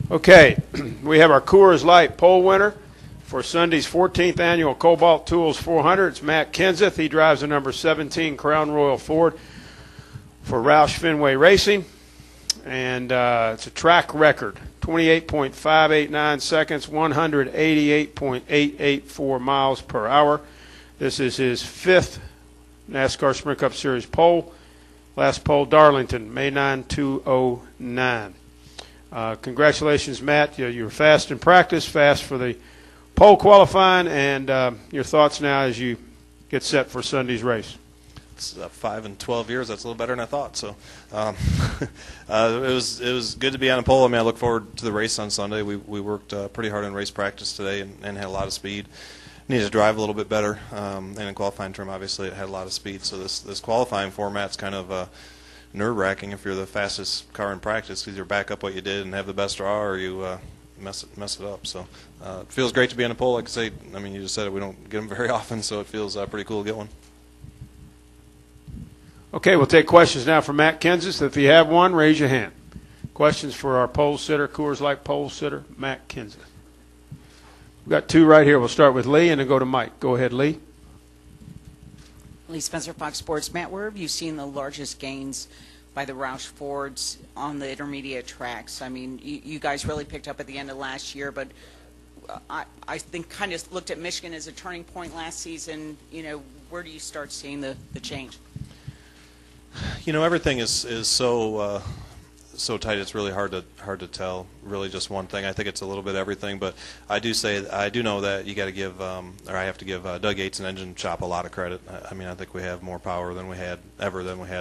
Okay, we have our Coors Light pole winner for Sunday's 14th annual Cobalt Tools 400. It's Matt Kenseth. He drives the number 17 Crown Royal Ford for Roush Fenway Racing, and it's a track record, 28.589 seconds, 188.884 miles per hour. This is his 5th NASCAR Sprint Cup Series pole. Last pole, Darlington, May 9, 2009. Congratulations, Matt. You were fast in practice, fast for the pole qualifying, and your thoughts now as you get set for Sunday's race. It's 5 and 12 years. That's a little better than I thought. So it was good to be on a pole. I mean, I look forward to the race on Sunday. We worked pretty hard in race practice today and had a lot of speed. Needed to drive a little bit better, and in qualifying term, obviously, it had a lot of speed. So this qualifying format's kind of nerve-wracking if you're the fastest car in practice, because you're back up what you did and have the best draw, or you mess it up. So it feels great to be on a pole. Like I say, I mean, you just said it. We don't get them very often, so it feels pretty cool to get one. Okay, we'll take questions now from Matt Kenseth. If you have one, raise your hand. Questions for our pole sitter, Coors Light pole sitter, Matt Kenseth. We've got two right here. We'll start with Lee and then go to Mike. Go ahead, Lee. Lee Spencer, Fox Sports. Matt, where have you seen the largest gains by the Roush Fords on the intermediate tracks? I mean, you guys really picked up at the end of last year, but I think kind of looked at Michigan as a turning point last season. You know, where do you start seeing the change? You know, everything is so tight. It's really hard to tell. Really, just one thing. I think it's a little bit everything. But I do know that you got to give, or I have to give Doug Yates and Engine Shop a lot of credit. I mean, I think we have more power than we had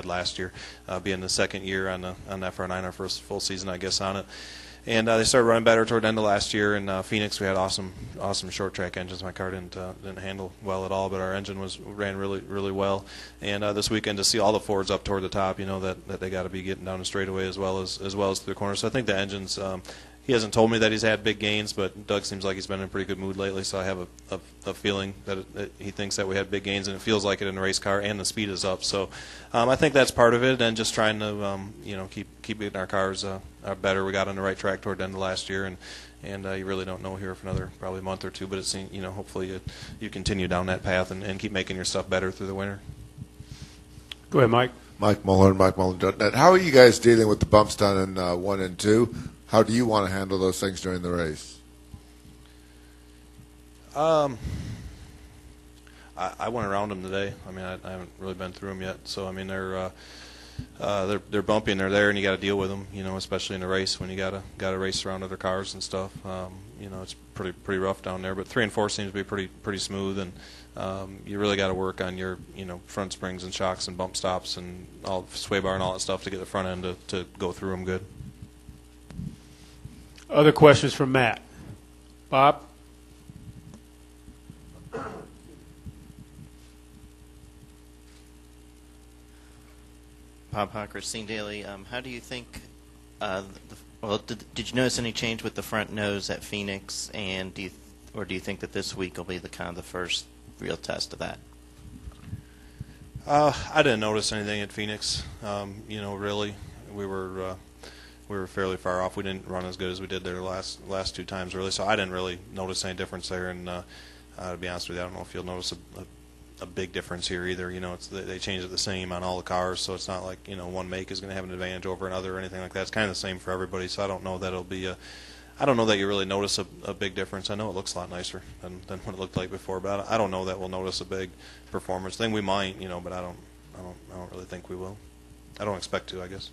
last year, being the second year on FR9, our first full season, I guess, on it. And they started running better toward the end of last year. In Phoenix, we had awesome short track engines. My car didn't handle well at all, but our engine ran really well. And this weekend, to see all the Fords up toward the top, you know that they got to be getting down the straightaway as well as through the corner. So I think the engines. He hasn't told me that he's had big gains, but Doug seems like he's been in a pretty good mood lately. So I have a feeling that he thinks that we had big gains, and it feels like it in the race car, and the speed is up. So I think that's part of it, and just trying to keep getting our cars better. We got on the right track toward the end of last year, and you really don't know here for another probably month or two. But it's hopefully you continue down that path and keep making your stuff better through the winter. Go ahead, Mike. Mike Mullen.net. How are you guys dealing with the bumps down in 1 and 2? How do you want to handle those things during the race? I went around them today. I mean, I haven't really been through them yet. So I mean, they're bumpy and they're there, and you got to deal with them. You know, especially in a race when you got to race around other cars and stuff. It's pretty rough down there. But 3 and 4 seems to be pretty smooth, and you really got to work on your front springs and shocks and bump stops and all sway bar and all that stuff to get the front end to go through them good. Other questions from Matt? Bob? Bob Hawker, Scene Daily. How do you think, did you notice any change with the front nose at Phoenix, and do you think that this week will be the first real test of that? I didn't notice anything at Phoenix. Really, we were fairly far off. We didn't run as good as we did there the last 2 times, really. So I didn't really notice any difference there. And to be honest with you, I don't know if you'll notice a big difference here either. They change it the same on all the cars, so it's not like one make is going to have an advantage over another or anything like that. It's kind of the same for everybody. So I don't know that it'll be I don't know that you really notice a big difference. I know it looks a lot nicer than what it looked like before, but I don't know that we'll notice a big performance thing. We might, but I don't really think we will. I don't expect to, I guess.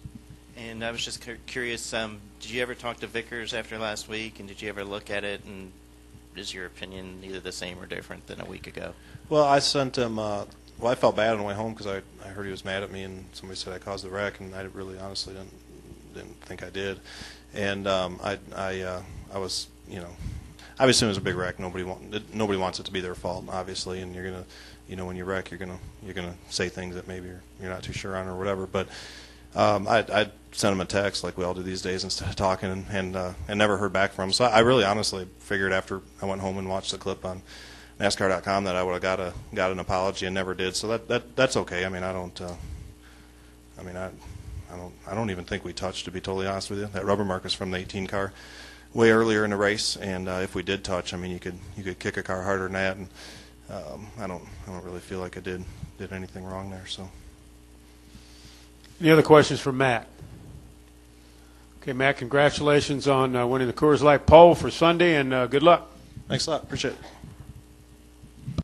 And I was just curious, did you ever talk to Vickers after last week, and did you ever look at it, and is your opinion either the same or different than a week ago? Well, I sent him, I felt bad on the way home because I heard he was mad at me, and somebody said I caused the wreck, and I really honestly didn't think I did. And I was, obviously it was a big wreck. Nobody wants it to be their fault, obviously, and you're gonna, when you wreck, you're gonna say things that maybe you're not too sure on or whatever. But I sent him a text like we all do these days instead of talking, and never heard back from him. So I really honestly figured after I went home and watched the clip on NASCAR.com that I would have got an apology, and never did. So that's okay. I mean, I don't even think we touched, to be totally honest with you. That rubber mark is from the 18 car. way earlier in the race, and if we did touch, I mean, you could kick a car harder than that, and I don't really feel like I did anything wrong there. So. Any other questions for Matt? Okay, Matt, congratulations on winning the Coors Light pole for Sunday, and good luck. Thanks a lot. Appreciate it.